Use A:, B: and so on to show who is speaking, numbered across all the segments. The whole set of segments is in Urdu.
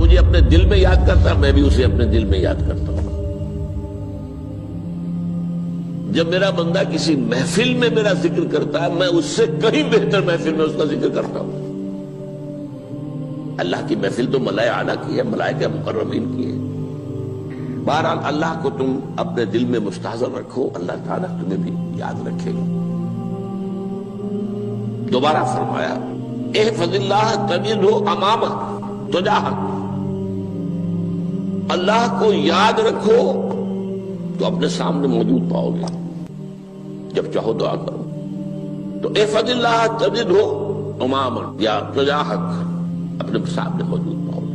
A: مجھے اپنے دل میں یاد کرتا ہے، میں بھی اسے اپنے دل میں یاد کرتا ہوں۔ جب میرا بندہ کسی محفل میں میرا ذکر کرتا ہے، میں اس سے کہیں بہتر محفل میں اس کا ذکر کرتا ہوں۔ اللہ کی محفل تو ملائے اعلیٰ کی ہے، ملائکہ مقربین کی ہے۔ بہرحال اللہ کو تم اپنے دل میں مستحضر رکھو، اللہ تعالیٰ تمہیں بھی یاد رکھے گا۔ دوبارہ فرمایا احفظ اللہ تجدہ امامک تجاہک، اللہ کو یاد رکھو تو اپنے سامنے موجود پاؤ گے، جب چاہو دعا کرو تو احفظ اللہ تجدہ امامک یا تجاہک، اپنے سامنے موجود پاؤ گے۔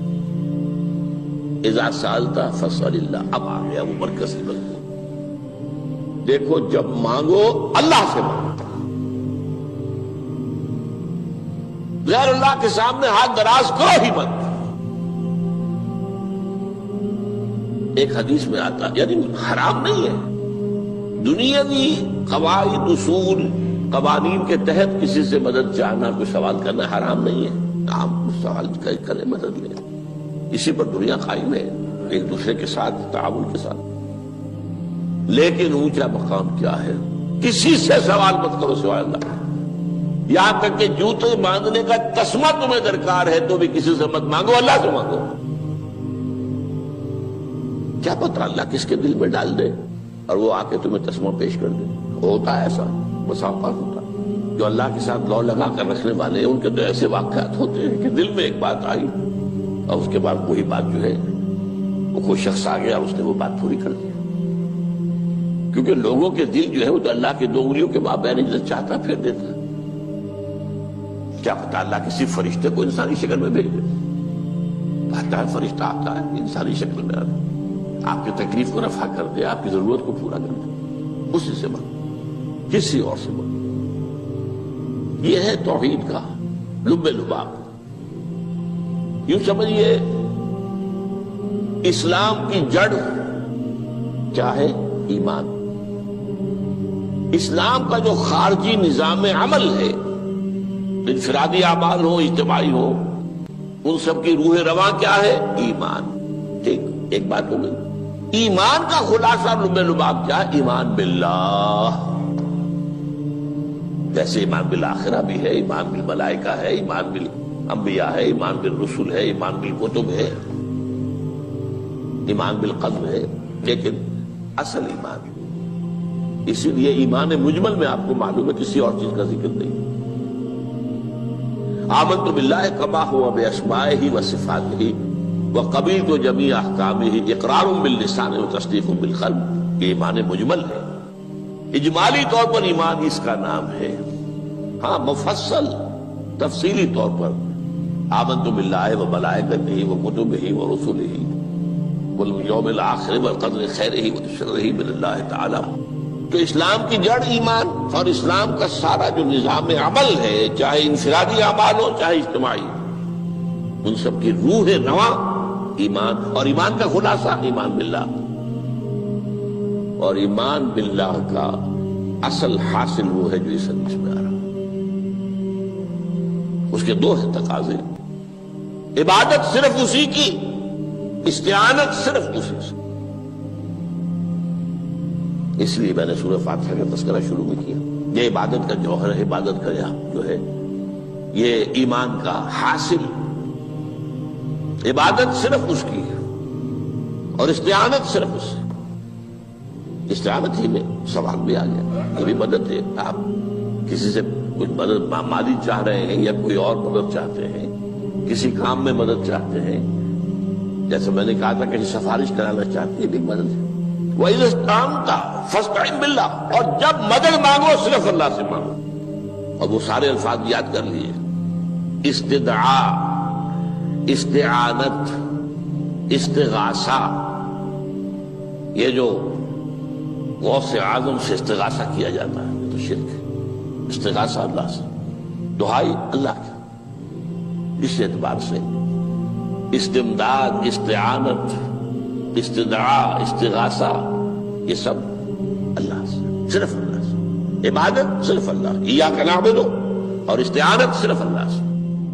A: اذا سألت فاسأل اللہ، اب آ گیا وہ مرکزی مضمون۔ دیکھو جب مانگو اللہ سے مانگو، غیر اللہ کے سامنے ہاتھ دراز کرو ہی مت۔ ایک حدیث میں آتا یعنی حرام نہیں ہے، دنیاوی قواعد اصول قوانین کے تحت کسی سے مدد چاہنا، کوئی سوال کرنا حرام نہیں ہے۔ آپ سوال کریں، مدد لیں، اسی پر دنیا قائم ہے، ایک دوسرے کے ساتھ تعاون کے ساتھ۔ لیکن اونچا مقام کیا ہے؟ کسی سے سوال مت کرو سوائے اللہ، یہاں تک کہ جوتے باندھنے کا تسمہ تمہیں درکار ہے تو بھی کسی سے مت مانگو، اللہ سے مانگو۔ کیا پتہ اللہ کس کے دل میں ڈال دے اور وہ آ کے تمہیں تسمہ پیش کر دے۔ ہوتا ہے ایسا، بس اوقات ہوتا ہے۔ جو اللہ کے ساتھ لو لگا کر رکھنے والے ہیں ان کے تو ایسے واقعات ہوتے ہیں کہ دل میں ایک بات آئی اور اس کے بعد وہی بات جو ہے وہ کوئی شخص آ گیا اور اس نے وہ بات پوری کر دی۔ کیونکہ لوگوں کے دل جو ہے وہ تو اللہ کے دو انگلیوں کے مابین جو چاہتا پھیر دیتا ہے۔ کیا پتہ اللہ کسی فرشتے کو انسانی شکل میں بھیج دے، آتا ہے فرشتہ، آتا ہے انسانی شکل میں، آتا ہے آپ کی تکلیف کو رفع کر دے، آپ کی ضرورت کو پورا کر دے، اسی سے مانگو، کسی اور سے مانگو۔ یہ ہے توحید کا لب لباب۔ یوں سمجھیے اسلام کی جڑ کیا ہے؟ ایمان۔ اسلام کا جو خارجی نظام عمل ہے، انفرادی اعمال ہو اجتماعی ہو، ان سب کی روح رواں کیا ہے؟ ایمان۔ ٹھیک، ایک بات ہو گئی۔ ایمان کا خلاصہ لب لباب کیا ہے؟ ایمان باللہ۔ جیسے ایمان بالآخرہ بھی ہے، ایمان بالملائکہ ہے، ایمان بالانبیاء ہے، ایمان بالرسل ہے، ایمان بالکتب ہے، ایمان بالقلب ہے، لیکن اصل ایمان، اسی لیے ایمان مجمل میں آپ کو معلوم ہے کسی اور چیز کا ذکر نہیں۔ آمنت باللہ کما ہوا باسمائہ وصفاتہ وقبلت جمیع احکامہ اقرار باللسان وتصدیق بالقلب، یہ ایمان مجمل ہے۔ اجمالی طور پر ایمان اس کا نام ہے، ہاں مفصل تفصیلی طور پر آمنت باللہ وملائکتہ وکتبہ ورسلہ والیوم الآخر والقدر خیرہ وشرہ من اللہ تعالی۔ تو اسلام کی جڑ ایمان، اور اسلام کا سارا جو نظام عمل ہے، چاہے انفرادی اعمال ہو چاہے اجتماعی، ان سب کی روح رواں ایمان، اور ایمان کا خلاصہ ایمان باللہ۔ اور ایمان باللہ کا اصل حاصل وہ ہے جو اس حدیث میں آ رہا، اس کے دو ہیں تقاضے، عبادت صرف اسی کی، استعانت صرف اسی سے۔ اس لیے میں نے سورہ فاتحہ کا تذکرہ شروع میں کیا، یہ عبادت کا جوہر ہے، عبادت کا جو ہے یہ ایمان کا حاصل، عبادت صرف اس کی ہے اور استعانت صرف اس سے۔ استعانت ہی میں سوال بھی آ گیا، یہ بھی مدد ہے۔ آپ کسی سے کچھ مدد مالی چاہ رہے ہیں یا کوئی اور مدد چاہتے ہیں، کسی کام میں مدد چاہتے ہیں، جیسے میں نے کہا تھا کہ سفارش کرانا چاہتے ہیں، یہ بھی مدد ہے۔ وَإِذَا اسْتَعَنْتَ فَاسْتَعِنْ بِاللَّهِ، اور جب مدد مانگو صرف اللہ سے مانگو۔ اور وہ سارے الفاظ یاد کر لیے، استدعاء، استعانت، استغاثہ، یہ جو غوث اعظم سے استغاثہ کیا جاتا ہے تو شرک ہے۔ استغاثہ اللہ سے، دعائی اللہ کی، اس اعتبار سے استمداد، استعانت، استدعاء، استغاثہ، یہ سب اللہ سے، صرف اللہ سے۔ عبادت صرف اللہ، ایاک نعبد، اور استعانت صرف اللہ سے۔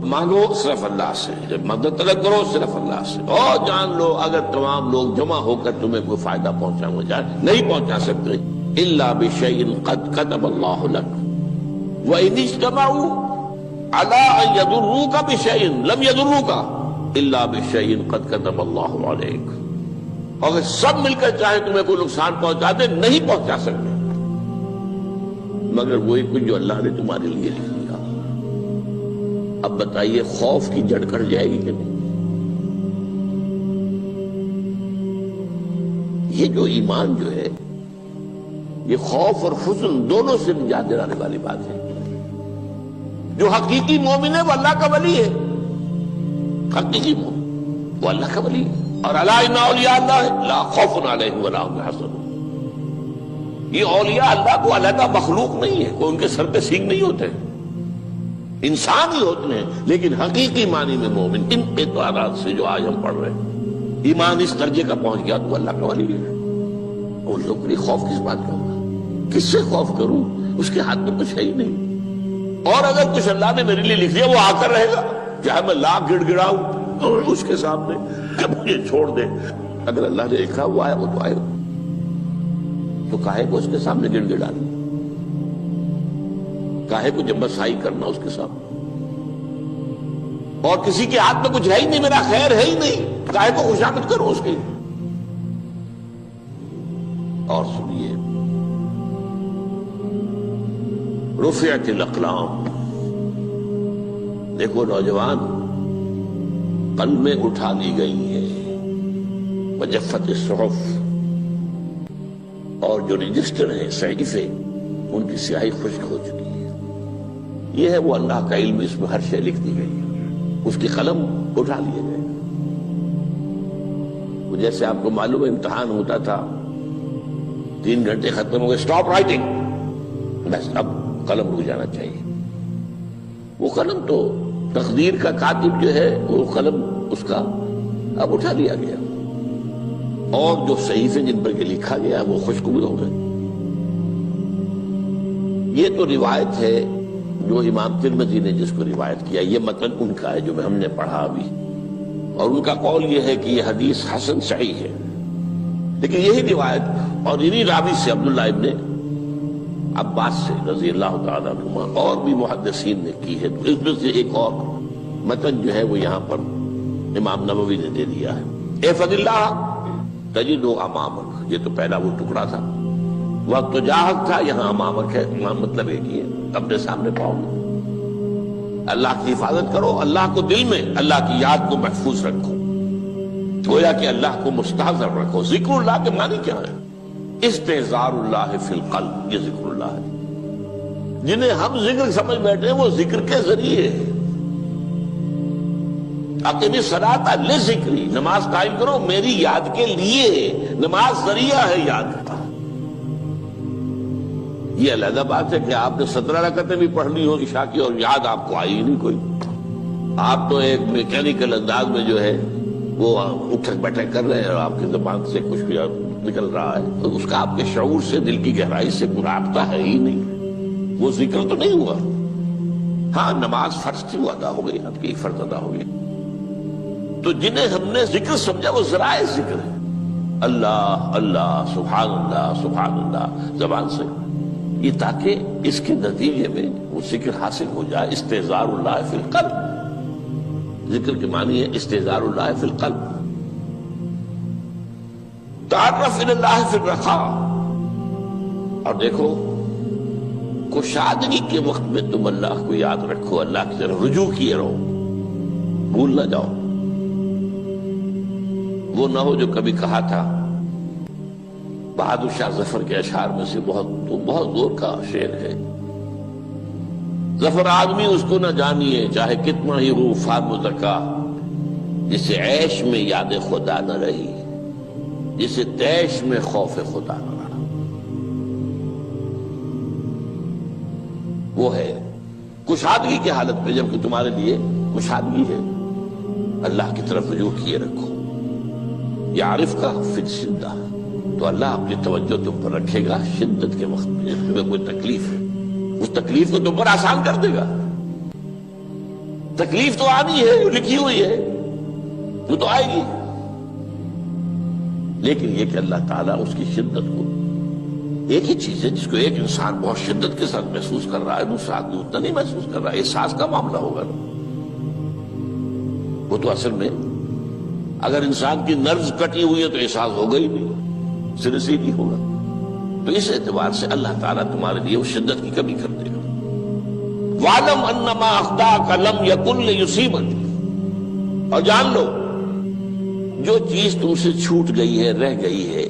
A: مانگو صرف اللہ سے، جب مدد طلب کرو صرف اللہ سے، اور جان لو اگر تمام لوگ جمع ہو کر تمہیں کوئی فائدہ پہنچانا جائے نہیں پہنچا سکتے، الا بشیء قد کتب اللہ لک وان اجتمعوا علی ان یضروک بشیء لم یضروک الا بشیء قد کتب اللہ علیک، اگر سب مل کر چاہے تمہیں کوئی نقصان پہنچا دے نہیں پہنچا سکتے مگر وہی کچھ جو اللہ نے تمہارے لیے لکھ دیا۔ اب بتائیے خوف کی جڑ کٹ جائے گی کہ نہیں؟ یہ جو ایمان جو ہے یہ خوف اور حزن دونوں سے نجات دلانے والی بات ہے۔ جو حقیقی مومن ہے وہ اللہ کا ولی ہے، حقیقی مومن وہ اللہ کا ولی ہے، اور الا ان اولیاء اللہ لا خوف علیہم ولا هم يحزنون۔ یہ اولیاء اللہ کو علیحدہ مخلوق نہیں ہے، کوئی ان کے سر پہ سینگ نہیں ہوتے، انسان ہی ہوتے ہیں، لیکن حقیقی معنی میں مومن ان اعتبارات سے جو آج ہم پڑھ رہے ہیں ایمان اس درجے کا پہنچ گیا تو اللہ کا ولی ہے۔ ان لوگوں کے لیے خوف کس بات کا ہوگا؟ کس سے خوف کروں؟ اس کے ہاتھ میں کچھ ہے ہی نہیں، اور اگر کچھ اللہ نے میرے لیے لکھ دیا وہ آ کر رہے گا، چاہے میں لاکھ گڑ گڑاؤں اور اس کے سامنے کہ مجھے چھوڑ دے، اگر اللہ نے لکھا وہ آیا وہ تو آئے گا، تو کاہے کو اس کے سامنے گڑ گڑانا، کاہے کو جبرسائی کرنا اس کے سامنے، اور کسی کے ہاتھ میں کچھ ہے ہی نہیں، میرا خیر ہے ہی نہیں، کاہے کو خوشامد کرو اس کی۔ اور سنیے، رفعت الاقلام، دیکھو نوجوان، قلمیں اٹھا لی گئی ہیں، وجفت الصحف، اور جو رجسٹر ہیں صحیفے ان کی سیاہی خشک ہو چکی ہے۔ یہ ہے وہ اللہ کا علم، اس میں ہر شے لکھ دی گئی ہے، اس کی قلم اٹھا لیے گئے۔ جیسے آپ کو معلوم ہے امتحان ہوتا تھا، 3 گھنٹے ختم ہو گئے، اسٹاپ رائٹنگ، بس اب قلم رک جانا چاہیے۔ وہ قلم تو تقدیر کا کاتب جو ہے وہ قلم اس کا اب اٹھا لیا گیا، اور جو صحیفے جن پر کے لکھا گیا وہ خشک ہو گئے۔ یہ تو روایت ہے جو امام ترمذی نے جس کو روایت کیا، یہ متن ان کا ہے جو ہم نے پڑھا ابھی، اور ان کا قول یہ ہے کہ یہ حدیث حسن صحیح ہے، لیکن یہی روایت اور انہی راوی سے عبداللہ ابن عباس سے رضی اللہ تعالیٰ عنہما اور بھی محدثین نے کی ہے، اس میں سے ایک اور متن جو ہے وہ یہاں پر امام نووی نے دے دیا ہے۔ احفظ اللہ تجدہ امامک، یہ تو پہلا وہ ٹکڑا تھا، وقت تو جاہک تھا، یہاں امامک ہے، امام مطلب ایک ہی ہے، اپنے سامنے پاؤ گے۔ اللہ کی حفاظت کرو، اللہ کو دل میں، اللہ کی یاد کو محفوظ رکھو، گویا کہ اللہ کو مستحضر رکھو۔ ذکر اللہ کے معنی کیا ہے؟ استحضار اللہ فی القلب، یہ ذکر اللہ ہے۔ جنہیں ہم ذکر سمجھ بیٹھے ہیں وہ ذکر کے ذریعے ہے۔ اقیم الصلاۃ لذکری، نماز قائم کرو میری یاد کے لیے، نماز ذریعہ ہے یاد کا۔ یہ علیحدہ بات ہے کہ آپ نے 17 رکعتیں بھی پڑھ لی ہو عشاء کی اور یاد آپ کو آئی ہی نہیں کوئی، آپ تو ایک میکینیکل انداز میں جو ہے وہ اٹھک بیٹھک کر رہے ہیں اور آپ کی زبان سے کچھ بھی نکل رہا ہے، تو اس کا آپ کے شعور سے، دل کی گہرائی سے کوئی رابطہ ہے ہی نہیں، وہ ذکر تو نہیں ہوا۔ ہاں نماز فرض تھی وہ ادا ہو گئی، آپ کی فرض ادا ہو گئی۔ تو جنہیں ہم نے ذکر سمجھا وہ ذرائع ذکر ہے، اللہ اللہ سبحان اللہ زبان سے، یہ تاکہ اس کے نتیجے میں وہ ذکر حاصل ہو جائے۔ استحضار اللہ فی القلب، ذکر کے معنی ہے استحضار اللہ فی القلب۔ تعرف الی اللہ فی الرخاء، اور دیکھو کشادگی کے وقت میں تم اللہ کو یاد رکھو، اللہ کی طرف رجوع کیے رہو، بھول نہ جاؤ۔ وہ نہ ہو جو کبھی کہا تھا، بہادر شاہ ظفر کے اشعار میں سے بہت زور کا شعر ہے، ظفر آدمی اس کو نہ جانیے چاہے کتنا ہی ہو فام و زکا، جسے عیش میں یاد خدا نہ رہی، جسے تیش میں خوف خدا نہ رہا۔ وہ ہے کشادگی کی حالت میں، جبکہ تمہارے لیے کشادگی ہے، اللہ کی طرف رجوع کیے رکھو۔ یعرف کا فی الشدہ، تو اللہ اپنی توجہ تم پر رکھے گا شدت کے وقت میں، جب تمہیں کوئی تکلیف ہے اس تکلیف کو تم پر آسان کر دے گا۔ تکلیف تو آنی ہے، جو لکھی ہوئی ہے وہ تو آئے گی، لیکن یہ کہ اللہ تعالیٰ اس کی شدت کو، ایک ہی چیز ہے جس کو ایک انسان بہت شدت کے ساتھ محسوس کر رہا ہے، دوسرا آدمی اتنا نہیں محسوس کر رہا ہے، احساس کا معاملہ ہوگا نا۔ وہ تو اصل میں اگر انسان کی نرز کٹی ہوئی ہے تو احساس ہوگا ہی نہیں، سر سے نہیں ہوگا۔ تو اس اعتبار سے اللہ تعالیٰ تمہارے لیے اس شدت کی کمی کر دے گا۔ وَاعْلَمْ أَنَّمَا أَخْطَأَكَ لَمْ يَكُنْ لِيُصِيبَكَ، اور جان لو جو چیز تم سے چھوٹ گئی ہے، رہ گئی ہے،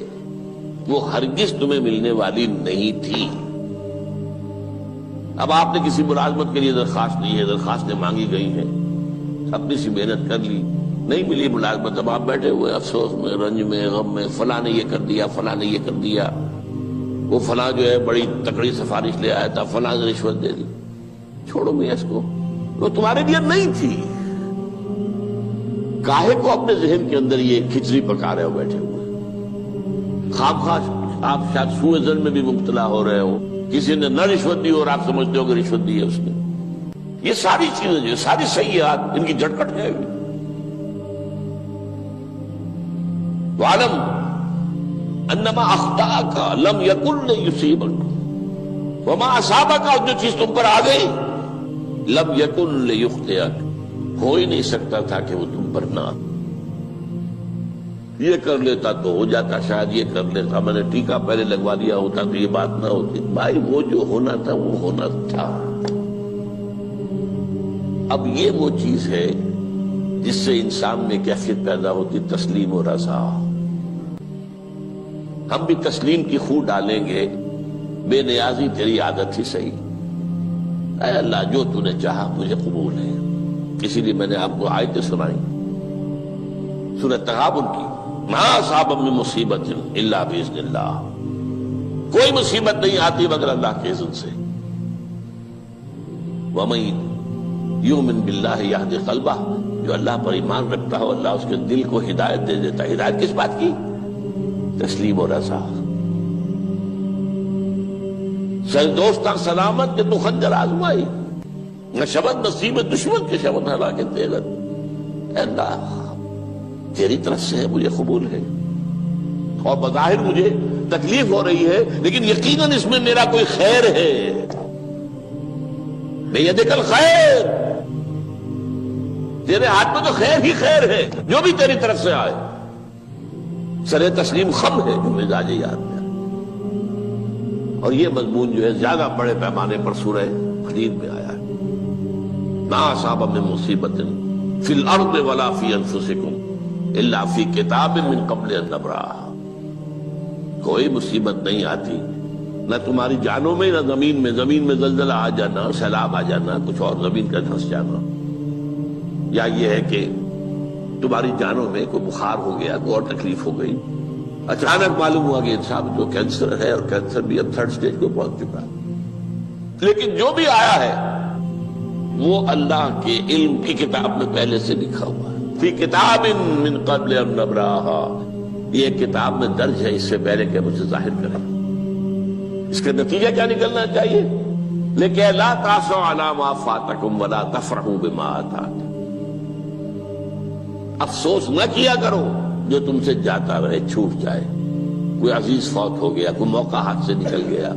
A: وہ ہرگز تمہیں ملنے والی نہیں تھی۔ اب آپ نے کسی ملازمت کے لیے درخواست دی ہے، درخواستیں مانگی گئی ہیں، اپنی سی محنت کر لی، نہیں ملی ملازمت، اب آپ بیٹھے ہوئے افسوس میں، رنج میں، غم میں، فلاں نے یہ کر دیا، فلاں نے یہ کر دیا، وہ فلاں جو ہے بڑی تکڑی سفارش لے آیا تھا، فلاں نے رشوت دے دی۔ چھوڑو میاں اس کو، وہ تمہارے لیے نہیں تھی۔ کاہے کو اپنے ذہن کے اندر یہ کھچڑی پکا رہے ہو بیٹھے ہوئے؟ خواہ آپ شاید سوء ظن میں بھی مبتلا ہو رہے ہو، کسی نے نہ رشوت دی اور آپ سمجھتے ہو کہ رشوت دی ہے اس نے۔ یہ ساری چیزیں جو ساری سیئات، ان کی جھٹپٹ ہے۔ وَاعْلَمْ أَنَّمَا أَخْطَأَكَ لَمْ يَكُنْ لِيُصِيبَكَ وَمَا أَصَابَكَ، اور جو چیز تم پر آ گئی، لَمْ يَكُنْ لِيُخْطِئَكَ، ہو ہی نہیں سکتا تھا کہ وہ تم پر نہ۔ یہ کر لیتا تو ہو جاتا، شاید یہ کر لیتا، میں نے ٹیکا پہلے لگوا دیا ہوتا تو یہ بات نہ ہوتی۔ بھائی وہ جو ہونا تھا وہ ہونا تھا۔ اب یہ وہ چیز ہے جس سے انسان میں کیفیت پیدا ہوتی، تسلیم و رضا۔ ہم بھی تسلیم کی خو ڈالیں گے، بے نیازی تیری عادت ہی صحیح، اے اللہ جو تو نے چاہا مجھے قبول ہے۔ اسی لیے میں نے آپ کو آیتیں سنائی سورۃ تغابن کی، ما اصاب من مصیبت الا باذن اللہ، کوئی مصیبت نہیں آتی مگر اللہ کے اذن سے۔ وَمَن یؤمن باللہ یہدی قلبہ، جو اللہ پر ایمان رکھتا ہو اللہ اس کے دل کو ہدایت دے دیتا ہے۔ ہدایت کس بات کی؟ تسلیم و رضا۔ سر دوستاں سلامت کہ تو خنجر آزمائی، نہ شبد نصیب دشمن کے شبد ہلاکت تیغت۔ اے اللہ تیری طرف سے ہے، مجھے قبول ہے، اور بظاہر مجھے تکلیف ہو رہی ہے لیکن یقیناً اس میں میرا کوئی خیر ہے۔ بیدک الخیر، تیرے ہاتھ میں تو خیر ہی خیر ہے، جو بھی تیری طرف سے آئے۔ سر تسلیم خم ہے جو مزاج یاد میں، اور یہ مضمون جو ہے زیادہ بڑے پیمانے پر سورہ حدید میں آیا ہے۔ ما اصاب من مصیبت فی الارض ولا فی انفسکم الا فی کتاب من قبل ان نبرأھا، کوئی مصیبت نہیں آتی نہ تمہاری جانوں میں نہ زمین میں زلزلہ آ جانا، سیلاب آ جانا، کچھ اور زمین کا دھنس جانا، یا یہ ہے کہ تمہاری جانوں میں کوئی بخار ہو گیا، کوئی اور تکلیف ہو گئی، اچانک معلوم ہوا کہ انسان جو کینسر ہے، اور کینسر بھی اب 3rd سٹیج کو پہنچ چکا ہے، لیکن جو بھی آیا ہے وہ اللہ کے علم کی کتاب میں پہلے سے لکھا ہوا ہے۔ فی کتاب من قبل ان نبرأھا، یہ کتاب میں درج ہے اس سے پہلے کہ ہم اسے ظاہر کریں۔ اس کا نتیجہ کیا نکلنا چاہیے؟ لیکن لا تأسوا علی ما فاتکم ولا تفرحوا بما آتاکم، افسوس نہ کیا کرو جو تم سے جاتا رہے، چھوٹ جائے، کوئی عزیز فوت ہو گیا، کوئی موقع ہاتھ سے نکل گیا،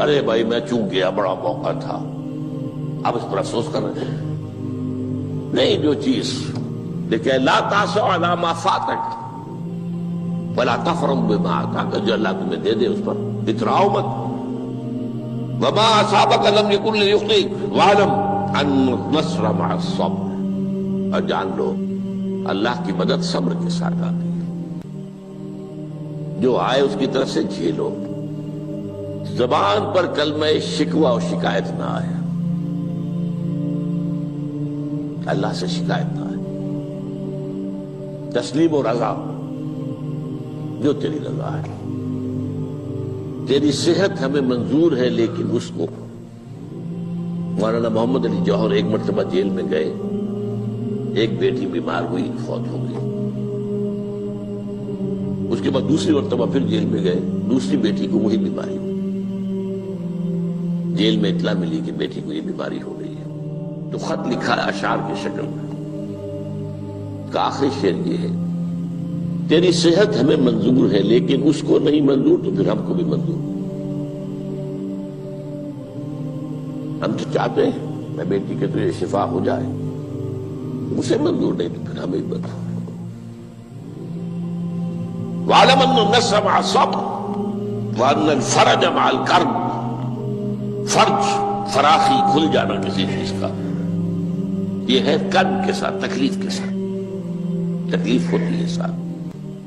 A: ارے بھائی میں چوک گیا، بڑا موقع تھا، اب اس پر افسوس کر رہے ہیں۔ نہیں، جو چیز لیکن لا تأسوا علی ما فاتک ولا تفرحوا بما آتاک، جو اللہ تمہیں دے دے اس پر اتراؤ مت۔ وما اصابک لم یکن لیخطئک واعلم ان النصر مع الصبر، اور جان لو اللہ کی مدد صبر کے ساتھ آتی ہے، جو آئے اس کی طرف سے جھیلو۔ زبان پر کلمہ شکوہ اور شکایت نہ آئے، اللہ سے شکایت نہ آئے، تسلیم و رضا، جو تیری رضا ہے۔ تیری صحت ہمیں منظور ہے، لیکن اس کو مولانا محمد علی جوہر ایک مرتبہ جیل میں گئے، ایک بیٹی بیمار ہوئی، فوت ہو گئی، اس کے بعد دوسری مرتبہ پھر جیل میں گئے، دوسری بیٹی کو وہی بیماری ہوئی، جیل میں اطلاع ملی کہ بیٹی کو یہ بیماری ہو گئی ہے۔ تو خط لکھا ہے اشعار کی شکل میں، کا آخری شعر یہ ہے: تیری صحت ہمیں منظور ہے لیکن اس کو نہیں منظور تو پھر ہم کو بھی منظور۔ ہم تو چاہتے ہیں میں بیٹی کے تجھے شفا ہو جائے، اسے منظور نہیں تو پھر ہمیں بھی منظور۔ وَاعْلَمْ أَنَّ النَّصْرَ مَعَ الصَّبْرِ وَأَنَّ الْفَرَجَ مَعَ الْكَرْبِ۔ فرج، فراخی، کھل جانا کسی چیز کا، یہ ہے کرب کے ساتھ، تکلیف کے ساتھ، تکلیف ہوتی ہے ساتھ۔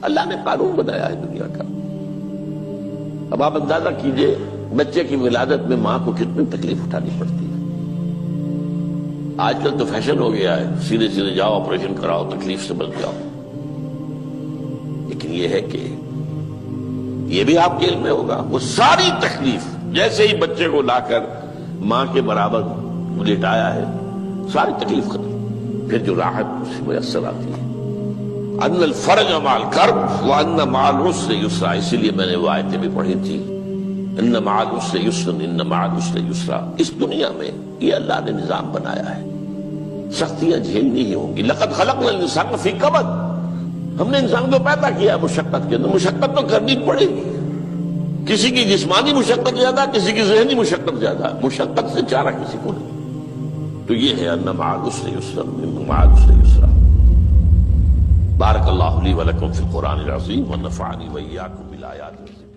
A: اللہ نے قانون بنایا ہے دنیا کا۔ اب آپ اندازہ کیجئے بچے کی ولادت میں ماں کو کتنی تکلیف اٹھانی پڑتی ہے۔ آج کل تو فیشن ہو گیا ہے، سیدھے سیدھے جاؤ آپریشن کراؤ، تکلیف سے بچ جاؤ، لیکن یہ ہے کہ یہ بھی آپ کے علم میں ہوگا، وہ ساری تکلیف جیسے ہی بچے کو لا کر ماں کے برابر لٹایا ہے، ساری تکلیف ختم، پھر جو راحت اس سے میسر آتی ہے۔ ان الفرج مع الکرب وان مع العسر یسرا، اسی لیے میں نے وہ آیتیں بھی پڑھی تھی، ان مع العسر یسرا ان مع العسر یسرا۔ اس دنیا میں یہ اللہ نے نظام بنایا ہے، سختیاں جھیلنی ہی ہوں گی۔ لقد خلقنا الانسان فی کبد، ہم نے انسان کو پیدا کیا مشقت کے اندر، مشقت تو کرنی پڑے گی۔ کسی کی جسمانی مشقت زیادہ، کسی کی ذہنی مشقت زیادہ، مشقت سے چارہ کسی کو نہیں۔ تو یہ ہے ان مع العسر یسرا ان مع العسر یسرا۔ بارک اللہ لی ولکم فی القرآن العظیم ونفعنی وإیاکم بالآیات الذکر۔